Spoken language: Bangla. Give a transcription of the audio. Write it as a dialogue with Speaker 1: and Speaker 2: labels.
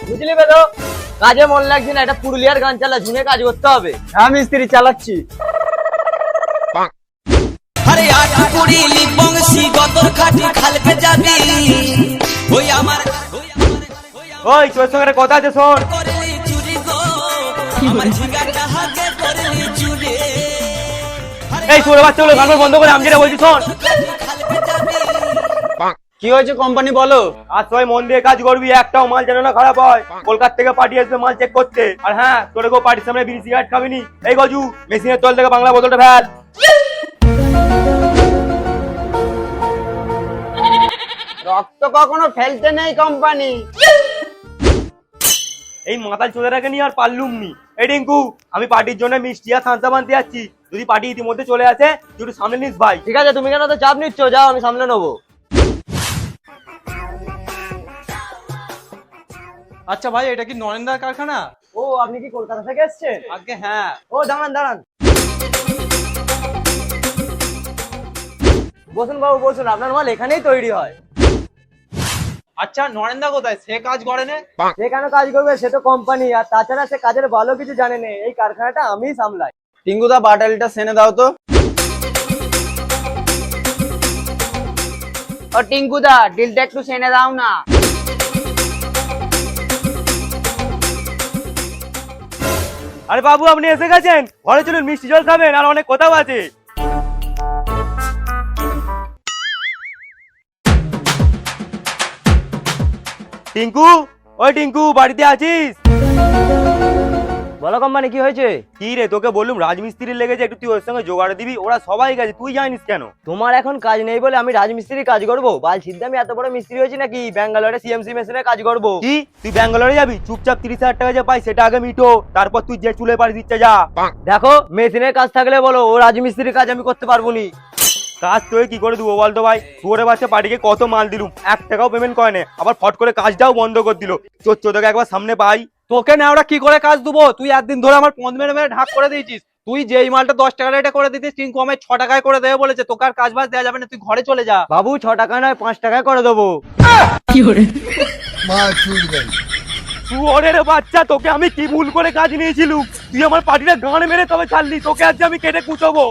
Speaker 1: বুঝলি বেদো, কাজে মন লাগছে না, এটা পুরুলিয়ার গান চালা, ঝুনে কাজ করতে হবে। হ্যাঁ মিস্ত্রি চালাচ্ছি।
Speaker 2: আরে আট কুড়ি লিপংসি গতর খাটি খালকে যাবি ওই আমার
Speaker 3: ওই তোর সঙ্গে একটা কথা আছে, শোন।
Speaker 2: করলি চুরি গো আমার ঝিঙ্গাটা হাতে করলি চুরি
Speaker 3: এই তোর বাচ্চাগুলো গান বন্ধ করে, আমি যেটা বলছি শোন।
Speaker 2: খালকে যাবি
Speaker 1: কি হয়েছে কোম্পানি বলো?
Speaker 3: আর সবাই মন দিয়ে কাজ করবি, একটাও মাল যেন না খারাপ হয়। কলকাতা থেকে পার্টি আসবে মাল চেক করতে। আর হ্যাঁ, তোর কেউ পার্টির সামনে বিড়ি সিগারেট খাবিনি। এই গজু, মেশিনের তল থেকে বাংলা বোতলটা ফেল।
Speaker 1: রক্ত কখনো ফেলতে নেই কোম্পানি।
Speaker 3: এই মাতাল চোদেরাকে নিয়ে আর পারলুম নি। এই টিঙ্কু, আমি পার্টির জন্য মিষ্টি আর থানসা বানতে যাচ্ছি। যদি পার্টি ইতিমধ্যে চলে আসে, তুই একটু সামনে নিস ভাই।
Speaker 1: ঠিক আছে, তুমি কেন তো চাপ নিচ্ছ, যাও আমি সামলে নেবো।
Speaker 4: আচ্ছা ভাই, এটা কি নরেন্দ্র কারখানা?
Speaker 1: ও, আপনি কি কলকাতা থেকে এসেছেন?
Speaker 4: আগে হ্যাঁ।
Speaker 1: ও দাঁড়ান দাঁড়ান, বসুন বাবু বসুন, আপনার মাল এখানেই তৈরি হয়।
Speaker 4: আচ্ছা নরেন্দ্র কোথায়? সে কাজ করে না?
Speaker 1: সে কেন কাজ করবে, সে তো কোম্পানি, আর তাছাড়া সে কাজের ভালো কিছু জানে না। এই কারখানাটা আমিই সামলাই।
Speaker 5: টিঙ্গুদা বাটালিটা সেনে দাও তো।
Speaker 1: ও টিঙ্কুদা, ডিলটা একটু সেনে দাও না।
Speaker 3: আরে বাবু, আপনি এসে গেছেন? ঘরে চলুন, মিষ্টি জল খাবেন, আর অনেক কথাও আছে। টিঙ্কু, ওই টিঙ্কু, বাড়িতে আছিস?
Speaker 1: বলো কোম্পানি, কি হয়েছে?
Speaker 3: কি রে, তোকে বললুম রাজমিস্ত্রির লেগেছে, একটু তুই ওর সঙ্গে জোগাড় দিবি। ওরা সবাই গেছে, তুই জানিস কেন?
Speaker 1: তোমার এখন কাজ নেই বলে আমি রাজমিস্ত্রি কাজ করবো? বাল সিদ্ধ, আমি এত বড় মিস্ত্রি হয়েছি নাকি ব্যাঙ্গালোরে সিএমসি মেশিনে কাজ করবো?
Speaker 3: কি তুই ব্যাঙ্গালোরে যাবি? চুপচাপ 30,000 টাকা যা পাই সেটা আগে মিটো, তারপর তুই যে চুলে পাড়ি দিচ্ছে যা।
Speaker 1: দেখো, মেশিনের কাজ থাকলে বলো, ও রাজমিস্ত্রির কাজ আমি করতে পারবো নি।
Speaker 3: কাজ তোর কি করে দেবো বলতো ভাই? তোরে বাচ্চা পার্টিকে কত মাল দিলুম, 1 টাকাও পেমেন্ট করে না, আবার ফট করে কাজটাও বন্ধ করে দিল। তোকে একবার সামনে পাই।
Speaker 4: তোকে না ওরা কি করে কাজ দেবো? তুই একদিন ধরে আমার পথ মেরে মেরে ঢাক করে দিয়েছিস। তুই যেই মালটা 10 টাকা রেটে করে দিতিস, টিঙ্কু আমায় 6 টাকায় করে দেবে বলেছে। তোকে আর কাজ বাজ দেওয়া যাবে না, তুই ঘরে চলে যা।
Speaker 1: বাবু 6 টাকা নয়, 5 টাকায় করে দেবো।
Speaker 3: শুয়োরের বাচ্চা, তোকে আমি কি ভুল করে কাজ নিয়েছিলুম? তুই আমার পার্টিটা গান মেরে তবে ছাড়লি, তোকে আজকে আমি কেটে কুচবো।